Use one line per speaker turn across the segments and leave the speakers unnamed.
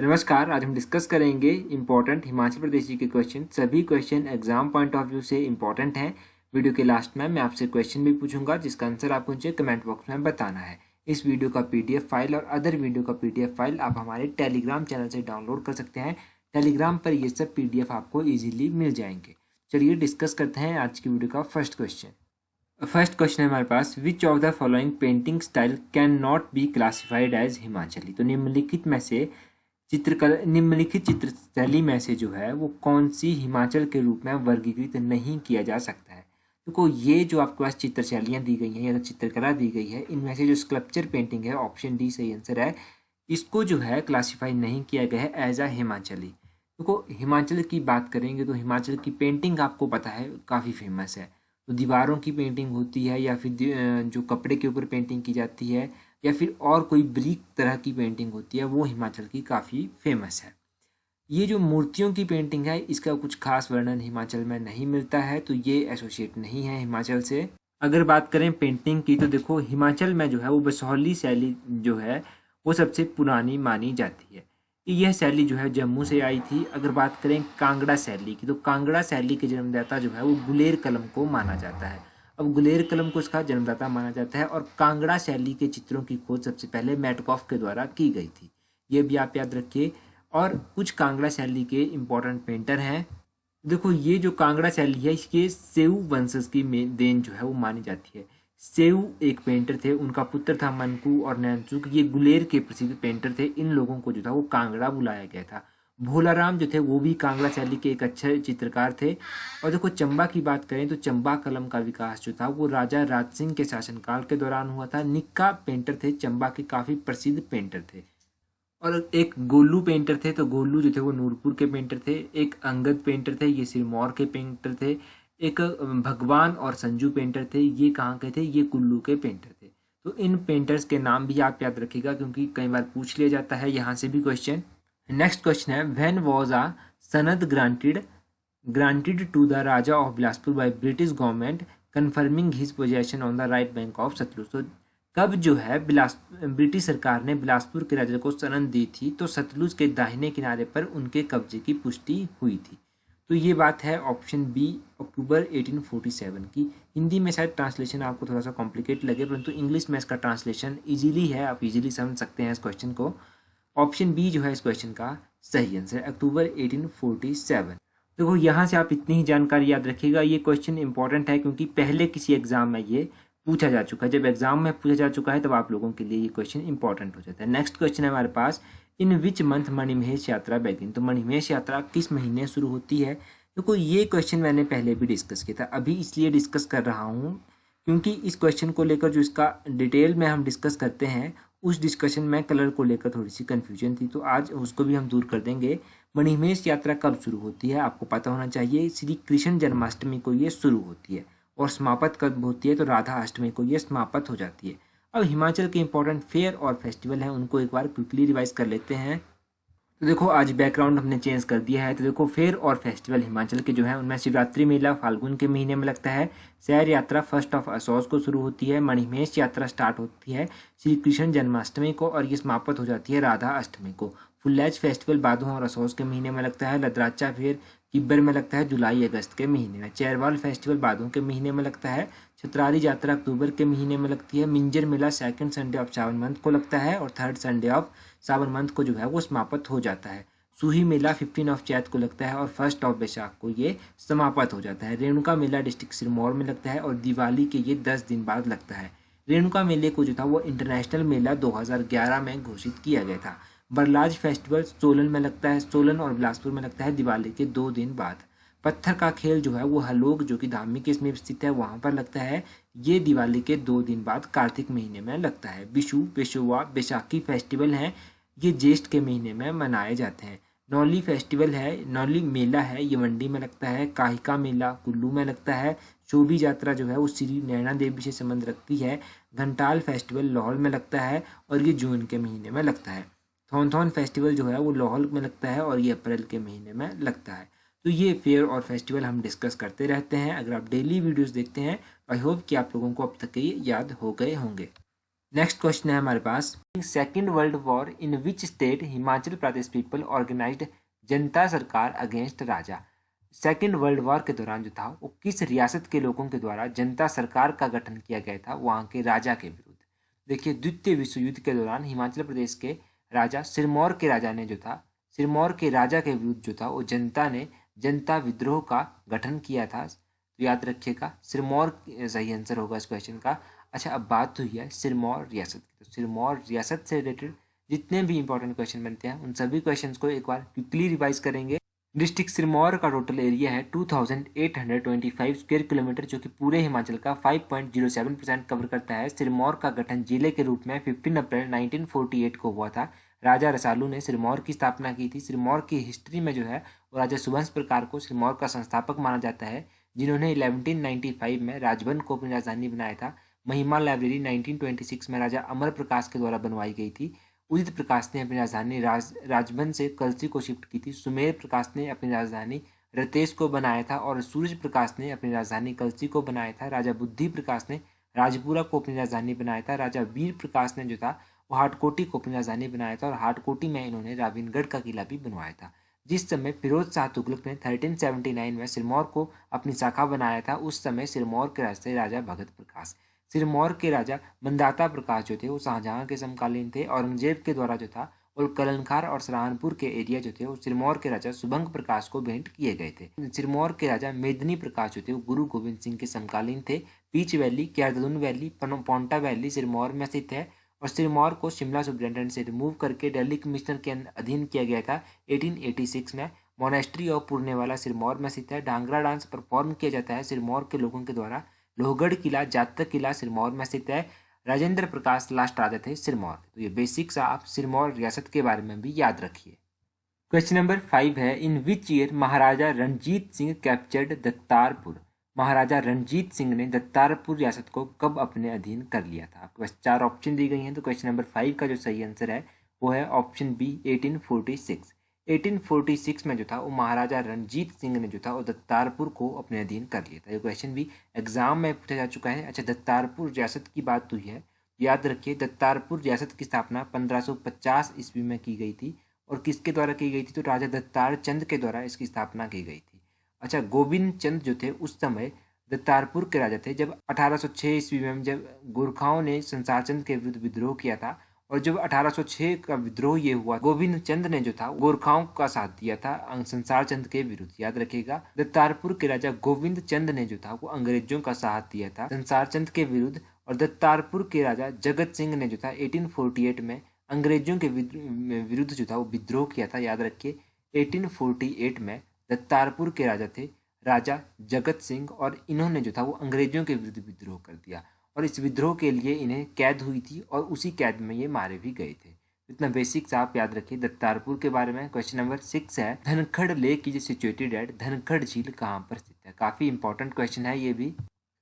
नमस्कार। आज हम डिस्कस करेंगे इम्पोर्टेंट हिमाचल प्रदेश जी के क्वेश्चन। सभी question exam point of view से इम्पोर्टेंट हैं। वीडियो के लास्ट में मैं आपसे क्वेश्चन भी पूछूंगा जिसका आंसर आपको मुझे कमेंट बॉक्स में बताना है। इस वीडियो का पीडीएफ फाइल और अदर वीडियो का पीडीएफ फाइल आप हमारे टेलीग्राम चैनल से डाउनलोड कर सकते हैं। टेलीग्राम पर ये सब पीडीएफ आपको ईजिली मिल जाएंगे। चलिए डिस्कस करते हैं आज की वीडियो का फर्स्ट क्वेश्चन। फर्स्ट क्वेश्चन है हमारे पास, which of the following painting style can not be classified as Himachali. तो निम्नलिखित चित्र शैली में से जो है वो कौन सी हिमाचल के रूप में वर्गीकृत नहीं किया जा सकता है। देखो ये जो आपके पास चित्र शैलियाँ दी गई हैं या चित्रकला दी गई है, इनमें से जो स्कल्पचर पेंटिंग है, ऑप्शन डी सही आंसर है, इसको जो है क्लासिफाई नहीं किया गया है एज अ हिमाचली। देखो हिमाचल की बात करेंगे तो हिमाचल की पेंटिंग आपको पता है काफ़ी फेमस है। तो दीवारों की पेंटिंग होती है या फिर जो कपड़े के ऊपर पेंटिंग की जाती है या फिर और कोई ब्रिक तरह की पेंटिंग होती है, वो हिमाचल की काफ़ी फेमस है। ये जो मूर्तियों की पेंटिंग है इसका कुछ खास वर्णन हिमाचल में नहीं मिलता है, तो ये एसोसिएट नहीं है हिमाचल से। अगर बात करें पेंटिंग की तो देखो हिमाचल में जो है वो बसौली शैली जो है वो सबसे पुरानी मानी जाती है। यह शैली जो है जम्मू से आई थी। अगर बात करें कांगड़ा शैली की तो कांगड़ा शैली के जन्मदाता जो है वो गुलेर कलम को माना जाता है। अब गुलेर कलम को इसका जन्मदाता माना जाता है और कांगड़ा शैली के चित्रों की खोज सबसे पहले मेटकॉफ के द्वारा की गई थी, ये भी आप याद रखिए। और कुछ कांगड़ा शैली के इम्पोर्टेंट पेंटर हैं। देखो ये जो कांगड़ा शैली है इसके सेऊ वंशज की देन जो है वो मानी जाती है। सेऊ एक पेंटर थे, उनका पुत्र था मनकू और नैनसुक, ये गुलेर के प्रसिद्ध पेंटर थे। इन लोगों को जो था वो कांगड़ा बुलाया गया था। भोलाराम जो थे वो भी कांगड़ा शैली के एक अच्छे चित्रकार थे। और देखो चंबा की बात करें तो चंबा कलम का विकास जो था वो राजा राज सिंह के शासनकाल के दौरान हुआ था। निक्का पेंटर थे, चंबा के काफ़ी प्रसिद्ध पेंटर थे। और एक गोलू पेंटर थे, तो गोलू जो थे वो नूरपुर के पेंटर थे। एक अंगद पेंटर थे, ये सिरमौर के पेंटर थे। एक भगवान और संजू पेंटर थे, ये कहाँ के थे, ये कुल्लू के पेंटर थे। तो इन पेंटर्स के नाम भी आप याद रखिएगा क्योंकि कई बार पूछ लिया जाता है यहाँ से भी क्वेश्चन। नेक्स्ट क्वेश्चन है, when was a sanad granted to the raja of Bilaspur by British government confirming his possession on the right bank of Sutlej. तो कब जो है ब्रिटिश सरकार ने बिलासपुर के राजा को सनद दी थी तो सतलुज के दाहिने किनारे पर उनके कब्जे की पुष्टि हुई थी। तो ये बात है ऑप्शन बी, अक्टूबर 1847 की। हिंदी में शायद ट्रांसलेशन आपको थोड़ा सा कॉम्प्लिकेट लगे, परंतु इंग्लिश में इसका ट्रांसलेशन इजीली है, आप इजीली समझ सकते हैं इस क्वेश्चन को। ऑप्शन बी जो है इस क्वेश्चन का सही आंसर, अक्टूबर 1847। देखो यहाँ से आप इतनी ही जानकारी याद रखिएगा। ये क्वेश्चन इंपॉर्टेंट है क्योंकि पहले किसी एग्जाम में ये पूछा जा चुका है। जब एग्जाम में पूछा जा चुका है तब आप लोगों के लिए ये क्वेश्चन इंपॉर्टेंट हो जाता है। नेक्स्ट क्वेश्चन है हमारे पास, इन विच मंथ मणिमहेश यात्रा बैगिन। तो मणिमहेश यात्रा किस महीने शुरू होती है। देखो ये क्वेश्चन मैंने पहले भी डिस्कस किया था, अभी इसलिए डिस्कस कर रहा हूँ क्योंकि इस क्वेश्चन को लेकर जो इसका डिटेल में हम डिस्कस करते हैं उस डिस्कशन में कलर को लेकर थोड़ी सी कन्फ्यूजन थी, तो आज उसको भी हम दूर कर देंगे। मणिमहेश यात्रा कब शुरू होती है आपको पता होना चाहिए। श्री कृष्ण जन्माष्टमी को ये शुरू होती है और समाप्त कब होती है तो राधा अष्टमी को ये समाप्त हो जाती है। अब हिमाचल के इंपॉर्टेंट फेयर और फेस्टिवल हैं उनको एक बार क्विकली रिवाइज कर लेते हैं। तो देखो आज बैकग्राउंड हमने चेंज कर दिया है। तो देखो फेयर और फेस्टिवल हिमाचल के जो है उनमें शिवरात्रि मेला फाल्गुन के महीने में लगता है। सैर यात्रा 1 असौज को शुरू होती है। मणिमहेश यात्रा स्टार्ट होती है श्री कृष्ण जन्माष्टमी को और ये समाप्त हो जाती है राधा अष्टमी को। फुल्लैच फेस्टिवल बादों और असौज के महीने में लगता है। लद्राचा फेर किब्बर में लगता है जुलाई अगस्त के महीने में। चैरवाल फेस्टिवल बादों के महीने में लगता है। छतराली यात्रा अक्टूबर के महीने में लगती है। Minjar Mela second Sunday of Sawan month को लगता है और third Sunday of Sawan month को जो है वो समाप्त हो जाता है। सूही मेला 15 ऑफ चैत को लगता है और 1 ऑफ बैसाख को ये समाप्त हो जाता है। रेणुका मेला डिस्ट्रिक्ट सिरमौर में लगता है और दिवाली के ये 10 दिन बाद लगता है। रेणुका मेले को जो था वो इंटरनेशनल मेला 2011 में घोषित किया गया था। बरलाज फेस्टिवल सोलन में लगता है, सोलन और बिलासपुर में लगता है दिवाली के 2 दिन बाद। पत्थर का खेल जो है वो हलोग जो कि धामी के समीप स्थित है वहाँ पर लगता है, ये दिवाली के 2 दिन बाद कार्तिक महीने में लगता है। विशु विशुवा बैसाखी फेस्टिवल हैं, ये ज्येष्ठ के महीने में मनाए जाते हैं। नौली फेस्टिवल है, नौली मेला है, ये मंडी में लगता है। काहिका मेला कुल्लू में लगता है। शोभी यात्रा जो है वो श्री नैना देवी से संबंध रखती है। घंटाल फेस्टिवल लाहौल में लगता है और ये जून के महीने में लगता है। थॉन फेस्टिवल जो है वो लाहौल में लगता है और ये अप्रैल के महीने में लगता है। तो ये फेयर और फेस्टिवल हम डिस्कस करते रहते हैं। अगर आप डेली वीडियोस देखते हैं आई होप कि आप लोगों को अब तक ये याद हो गए होंगे। नेक्स्ट क्वेश्चन है हमारे पास, second world war in which state Himachal Pradesh people organized Janata Sarkar against raja. Second world war के दौरान जो था वो किस रियासत के लोगों के द्वारा जनता सरकार का गठन किया गया था वहाँ के राजा के विरुद्ध। देखिए, द्वितीय विश्व युद्ध के दौरान हिमाचल प्रदेश के राजा सिरमौर के राजा ने जो था, सिरमौर के राजा के विरुद्ध जो था वो जनता ने जनता विद्रोह का गठन किया था। तो याद रखिएगा, सिरमौर सही आंसर होगा इस क्वेश्चन का। अच्छा, अब बात हुई है सिरमौर रियासत की, तो सिरमौर रियासत से रिलेटेड जितने भी इंपॉर्टेंट क्वेश्चन बनते हैं उन सभी क्वेश्चंस को एक बार क्विकली रिवाइज करेंगे। डिस्ट्रिक्ट सिरमौर का टोटल एरिया है 2825 स्क्वायर किलोमीटर, जो कि पूरे हिमाचल का 5.07% कवर करता है। सिरमौर का गठन जिले के रूप में 15 अप्रैल 1948 को हुआ था। राजा रसालू ने सिरमौर की स्थापना की थी। सिरमौर की हिस्ट्री में जो है वो राजा सुबंस प्रकार को सिरमौर का संस्थापक माना जाता है, जिन्होंने 1195 में राजबंद को अपनी राजधानी बनाया था। महिमा लाइब्रेरी 1926 में राजा अमर प्रकाश के द्वारा बनवाई गई थी। उदित प्रकाश ने अपनी राजधानी राजबंद से कलसी को शिफ्ट की थी। सुमेर प्रकाश ने अपनी राजधानी रतेश को बनाया था और सूरज प्रकाश ने अपनी राजधानी कलसी को बनाया था। राजा बुद्धि प्रकाश ने राजपुरा को अपनी राजधानी बनाया था। राजा वीर प्रकाश ने जो था वो हाटकोटी को अपनी राजधानी बनाया था और हाटकोटी में इन्होंने राविनगढ़ का किला भी बनवाया था। जिस समय फिरोज शाह तुगलक ने 1379 में सिरमौर को अपनी शाखा बनाया था, उस समय सिरमौर के राजा राजा भगत प्रकाश, सिरमौर के राजा मंदाता प्रकाश जो थे वो शाहजहां के समकालीन थे। औरंगजेब के द्वारा जो था वो कलनखार और सराहनपुर के एरिया जो थे वो सिरमौर के राजा सुबंग प्रकाश को भेंट किए गए थे। सिरमौर के राजा मेदिनी प्रकाश जो थे वो गुरु गोविंद सिंह के समकालीन थे। Peach valley, Kyardun valley, Paonta valley Sirmaur में स्थित है और सिरमौर को शिमला सुपरिटेंडेंट से रिमूव करके दिल्ली कमिश्नर के अधीन किया गया था 1886 में। मोनेस्ट्री ऑफ पुरनेवाला सिरमौर में स्थित है। डांगरा डांस परफॉर्म किया जाता है सिरमौर के लोगों के द्वारा। लोहगढ़ किला, जातक किला सिरमौर में स्थित है। राजेंद्र प्रकाश लास्ट राजा थे सिरमौर। तो ये बेसिक्स आप सिरमौर रियासत के बारे में भी याद रखिए। क्वेश्चन नंबर 5 है, in which year Maharaja Ranjit Singh captured Datarpur. Maharaja Ranjit Singh ने दत्तारपुर रियासत को कब अपने अधीन कर लिया था। आपके पास 4 ऑप्शन दी गई हैं, तो क्वेश्चन नंबर 5 का जो सही आंसर है वो है ऑप्शन बी 1846। 1846 में जो था वो महाराजा रणजीत सिंह ने जो था वो दत्तारपुर को अपने अधीन कर लिया था। ये क्वेश्चन भी एग्जाम में पूछा जा चुका है। अच्छा, दत्तारपुर रियासत की बात हुई है, याद रखिए दत्तारपुर रियासत की स्थापना 1550 ईस्वी में की गई थी और किसके द्वारा की गई थी, तो राजा दत्तार चंद के द्वारा इसकी स्थापना की गई थी। अच्छा, गोविंद चंद जो थे उस समय दत्तारपुर के राजा थे जब 1806 ईस्वी में जब गोरखाओं ने संसार चंद के विरुद्ध विद्रोह किया था। और जब 1806 का विद्रोह ये हुआ, गोविंद चंद ने जो था गोरखाओं का साथ दिया था संसार चंद के विरुद्ध। याद रखिएगा, दत्तारपुर के राजा गोविंद चंद ने जो था वो अंग्रेजों का साथ दिया था संसार चंद के विरुद्ध। और दत्तारपुर के राजा जगत सिंह ने जो था 1848 में अंग्रेजों के विरुद्ध जो था वो विद्रोह किया था। याद रखिए, 1848 में दत्तारपुर के राजा थे राजा जगत सिंह और इन्होंने जो था वो अंग्रेजों के विरुद्ध विद्रोह कर दिया और इस विद्रोह के लिए इन्हें कैद हुई थी और उसी कैद में ये मारे भी गए थे। इतना बेसिक्स आप याद रखिए दत्तारपुर के बारे में। क्वेश्चन नंबर 6 है, धनखड़ लेक की जो सिचुएटेड है, धनखड़ झील कहाँ पर स्थित है। काफी इंपॉर्टेंट क्वेश्चन है ये भी।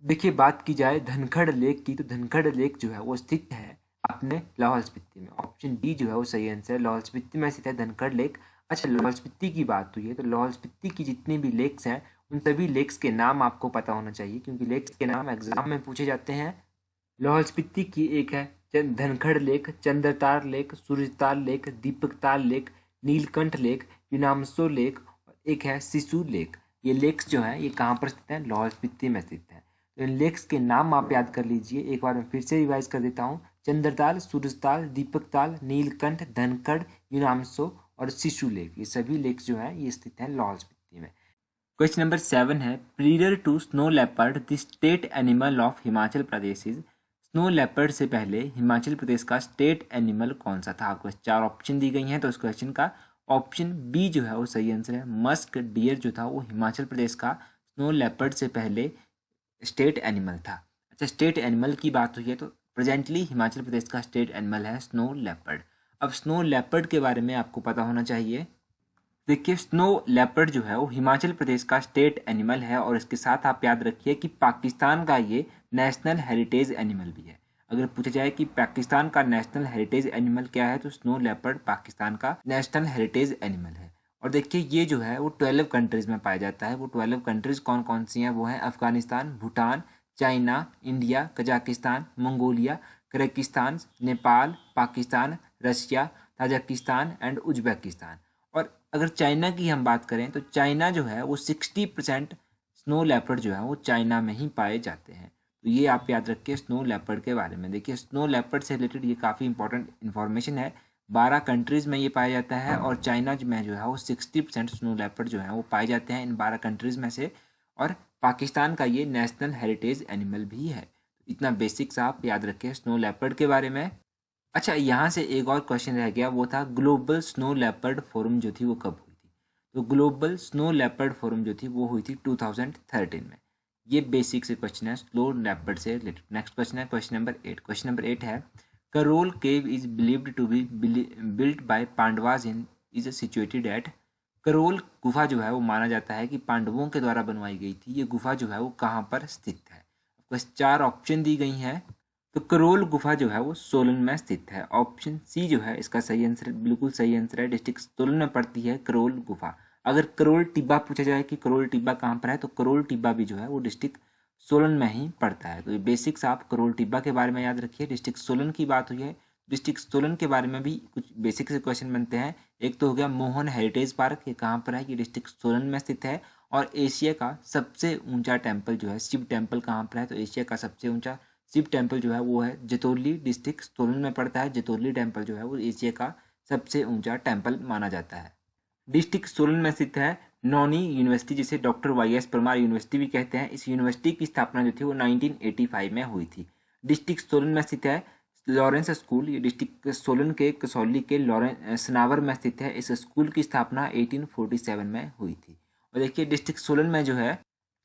देखिए, बात की जाए धनखड़ लेक की, तो धनखड़ लेक जो है वो स्थित है अपने लाहौल स्पीति में। ऑप्शन डी जो है वो सही आंसर है, लाहौल स्पीति में स्थित है धनखड़ लेक। अच्छा, लाहौल स्पीति की बात हुई है तो लाहौल स्पीति की जितनी भी लेक्स हैं उन सभी लेक्स के नाम आपको पता होना चाहिए, क्योंकि लेक्स के नाम एग्जाम में पूछे जाते हैं। लाहौल स्पीति की एक है Dhankar lake, Chandratal lake, Surajtal lake, Deepaktal lake, Neelkanth lake, Yunamso lake और एक है सिसु लेक। ये लेक्स जो है ये कहाँ पर स्थित है, लाहौल स्पीति में स्थित है। तो इन लेक्स के नाम आप याद कर लीजिए। एक बार मैं फिर से रिवाइज कर देता हूँ, चंद्रताल, सूरजताल, दीपकताल, नीलकंठ, धनखड़, यूनामसो और सिसु लेक। ये सभी लेक्स जो है ये स्थित है लाहौल स्पीति में। क्वेश्चन नंबर 7 है, प्रीडर to snow leopard the state animal of Himachal Pradesh is. Snow leopard से पहले हिमाचल प्रदेश का स्टेट एनिमल कौन सा था। आपको 4 ऑप्शन दी गई हैं, तो इस क्वेश्चन का ऑप्शन बी जो है वो सही आंसर है। मस्क डियर जो था वो हिमाचल प्रदेश का स्नो लेपर्ड से पहले स्टेट एनिमल था। अच्छा, स्टेट एनिमल की बात हुई है तो प्रेजेंटली हिमाचल प्रदेश का स्टेट एनिमल है स्नो लेपर्ड। अब स्नो लेपर्ड के बारे में आपको पता होना चाहिए। देखिए, स्नो लेपर्ड जो है वो हिमाचल प्रदेश का स्टेट एनिमल है और इसके साथ आप याद रखिए कि पाकिस्तान का ये नेशनल हेरिटेज एनिमल भी है। अगर पूछा जाए कि पाकिस्तान का नेशनल हेरिटेज एनिमल क्या है, तो स्नो लेपर्ड पाकिस्तान का नेशनल हेरिटेज एनिमल है। और देखिए, ये जो है वो 12 कंट्रीज में पाया जाता है। वो 12 कंट्रीज कौन कौन सी हैं, वो है Afghanistan, Bhutan, China, India, Kazakhstan, Mongolia, Kyrgyzstan, Nepal, Pakistan, Russia, Tajikistan and Uzbekistan. और अगर चाइना की हम बात करें तो चाइना जो है वो 60% स्नो लेपर्ड जो है वो चाइना में ही पाए जाते हैं। तो ये आप याद रखिए स्नो लेपर्ड के बारे में। देखिए स्नो लेपर्ड से रिलेटेड ये काफ़ी इंपॉर्टेंट इन्फॉर्मेशन है। 12 कंट्रीज़ में ये पाया जाता है और चाइना में जो है वो 60% स्नो लेपर्ड जो है वो पाए जाते हैं इन 12 कंट्रीज़ में से। और पाकिस्तान का ये नेशनल हेरिटेज एनिमल भी है। इतना बेसिक्स आप याद रखिए स्नो लेपर्ड के बारे में। अच्छा, यहाँ से एक और क्वेश्चन रह गया, वो था ग्लोबल स्नो लेपर्ड फोरम जो थी वो कब हुई थी। तो ग्लोबल स्नो लेपर्ड फोरम जो थी वो हुई थी 2013 में। ये बेसिक से क्वेश्चन है स्नो लेपर्ड से रिलेटेड। नेक्स्ट क्वेश्चन है क्वेश्चन नंबर 8। क्वेश्चन नंबर 8 है Karol cave is believed to be built by Pandavas in is situated at. Karol गुफा जो है वो माना जाता है कि पांडवों के द्वारा बनवाई गई थी। ये गुफा जो है वो कहाँ पर स्थित है। आपको 4 ऑप्शन दी गई हैं। तो करोल गुफा जो है वो सोलन में स्थित है। ऑप्शन सी जो है इसका सही आंसर, बिल्कुल सही आंसर है। डिस्ट्रिक्ट सोलन में पड़ती है करोल गुफा। अगर करोल टिब्बा पूछा जाए कि करोल टिब्बा कहाँ पर है, तो करोल टिब्बा भी जो है वो डिस्ट्रिक्ट सोलन में ही पड़ता है। तो ये बेसिक्स आप करोल टिब्बा के बारे में याद रखिए। डिस्ट्रिक्ट सोलन की बात हुई है, डिस्ट्रिक्ट सोलन के बारे में भी कुछ बेसिक से क्वेश्चन बनते हैं। एक तो हो गया मोहन हेरिटेज पार्क, ये कहाँ पर है, ये डिस्ट्रिक्ट सोलन में स्थित है। और एशिया का सबसे ऊंचा टेम्पल जो है शिव टेम्पल कहाँ पर है, तो एशिया का सबसे ऊंचा शिव टेम्पल जो है वो है जतोली, डिस्ट्रिक्ट सोलन में पड़ता है। जतोली टेम्पल जो है वो एशिया का सबसे ऊंचा टेम्पल माना जाता है। डिस्ट्रिक्ट सोलन में स्थित है नौनी यूनिवर्सिटी, जिसे डॉक्टर YS परमार यूनिवर्सिटी भी कहते हैं। इस यूनिवर्सिटी की स्थापना जो थी वो 1985 में हुई थी। डिस्ट्रिक्ट सोलन में स्थित है लॉरेंस स्कूल, ये डिस्ट्रिक्ट सोलन के कसौली के सनावर में स्थित है। इस स्कूल की स्थापना 1847 में हुई थी। और देखिए डिस्ट्रिक्ट सोलन में जो है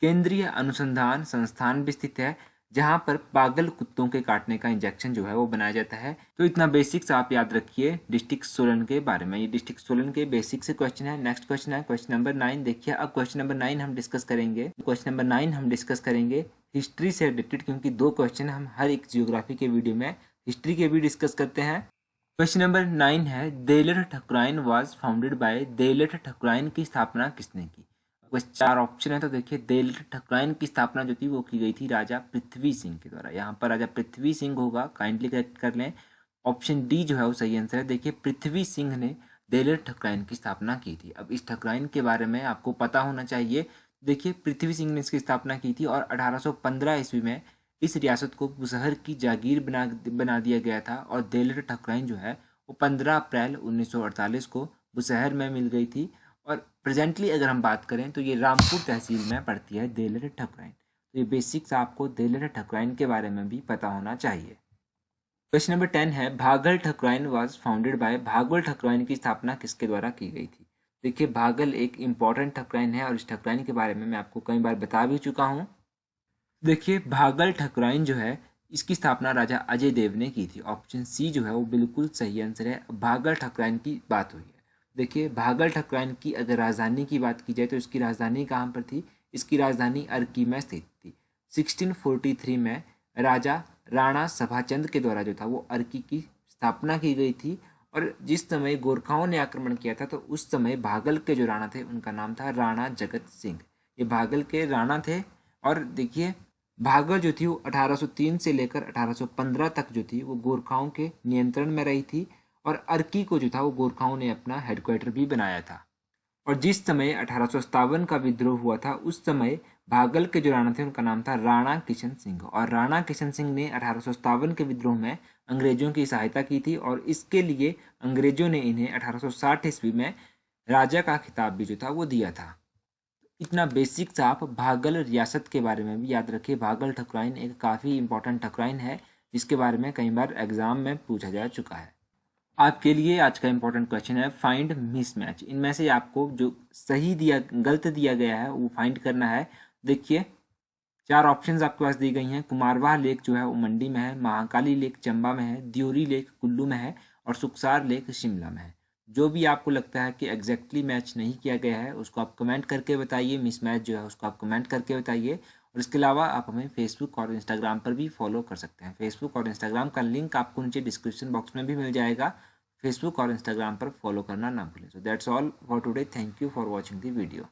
केंद्रीय अनुसंधान संस्थान भी स्थित है, जहां पर पागल कुत्तों के काटने का इंजेक्शन जो है वो बनाया जाता है। तो इतना बेसिक्स आप याद रखिए डिस्ट्रिक्ट सोलन के बारे में। ये डिस्ट्रिक्ट सोलन के बेसिक से क्वेश्चन है। नेक्स्ट क्वेश्चन है क्वेश्चन नंबर 9। देखिए अब क्वेश्चन नंबर 9 हम डिस्कस करेंगे। क्वेश्चन नंबर 9 हम डिस्कस करेंगे हिस्ट्री से रिलेटेड, क्योंकि 2 क्वेश्चन हम हर एक जियोग्राफी के वीडियो में हिस्ट्री के भी डिस्कस करते हैं। क्वेश्चन नंबर 9 है देलट ठकुराइन वाज फाउंडेड बाय। देलट ठकुराइन की स्थापना किसने की। 4 ऑप्शन है। तो देखिए देलट ठकुराइन की स्थापना जो थी वो की गई थी राजा पृथ्वी सिंह के द्वारा। यहाँ पर राजा पृथ्वी सिंह होगा, काइंडली करेक्ट कर लें। ऑप्शन डी जो है वो सही आंसर है। देखिए पृथ्वी सिंह ने देलट ठकुराइन की स्थापना की थी। अब इस ठकुराइन के बारे में आपको पता होना चाहिए। देखिए पृथ्वी सिंह ने इसकी स्थापना की थी और 1815 ईस्वी में इस रियासत को बुशहर की जागीर बना दिया गया था। और देलट ठकुराइन जो है वो 15 अप्रैल 1948 को बुशहर में मिल गई थी। और प्रेजेंटली अगर हम बात करें तो ये रामपुर तहसील में पड़ती है देलट ठकुराइन। तो ये बेसिक्स आपको देलट ठकुराइन के बारे में भी पता होना चाहिए। क्वेश्चन नंबर 10 है भागल ठकुराइन वाज फाउंडेड बाय। भागल ठकुराइन की स्थापना किसके द्वारा की गई थी। देखिए भागल एक इंपॉर्टेंट ठकुराइन है और इस ठकुराइन के बारे में मैं आपको कई बार बता भी चुका हूँ। देखिए भागल ठकुराइन जो है इसकी स्थापना राजा अजय देव ने की थी। ऑप्शन सी जो है वो बिल्कुल सही आंसर है। भागल ठकुराइन की बात हुई है। देखिए भागल ठकुराइन की अगर राजधानी की बात की जाए तो इसकी राजधानी कहाँ पर थी। इसकी राजधानी अर्की में स्थित थी। 1643 में राजा राणा सभाचंद के द्वारा जो था वो अर्की की स्थापना की गई थी। और जिस समय गोरखाओं ने आक्रमण किया था तो उस समय भागल के जो राणा थे उनका नाम था राणा जगत सिंह। ये भागल के राणा थे। और देखिए भागल जो थी वो 1803 से लेकर 1815 तक जो थी वो गोरखाओं के नियंत्रण में रही थी। और अर्की को जो था वो गोरखाओं ने अपना हेडक्वार्टर भी बनाया था। और जिस समय 1857 का विद्रोह हुआ था उस समय भागल के जो राणा थे उनका नाम था राणा किशन सिंह। और राणा किशन सिंह ने 1857 के विद्रोह में अंग्रेजों की सहायता की थी और इसके लिए अंग्रेजों ने इन्हें 1860 ईस्वी में राजा का खिताब भी जो था वो दिया था। इतना बेसिक्स आप भागल रियासत के बारे में भी याद रखिए। भागल ठकुराइन एक काफ़ी इंपॉर्टेंट ठकुराइन है जिसके बारे में कई बार एग्जाम में पूछा जा चुका है। आपके लिए आज का इंपॉर्टेंट क्वेश्चन है फाइंड मिसमैच। इनमें से आपको जो सही दिया गलत दिया गया है वो फाइंड करना है। देखिए 4 ऑप्शंस आपके पास दी गई हैं। कुमारवाह लेक जो है वो मंडी में है, महाकाली लेक चंबा में है, द्योरी लेक कुल्लू में है और सुखसार लेक शिमला में है। जो भी आपको लगता है कि एग्जैक्टली मैच नहीं किया गया है उसको आप कमेंट करके बताइए। मिसमैच जो है उसको आप कमेंट करके बताइए। और इसके अलावा आप हमें फेसबुक और इंस्टाग्राम पर भी फॉलो कर सकते हैं। फेसबुक और इंस्टाग्राम का लिंक आपको नीचे डिस्क्रिप्शन बॉक्स में भी मिल जाएगा। फेसबुक और इंस्टाग्राम पर फॉलो करना ना भूलें। So that's all for today. Thank you for watching the video.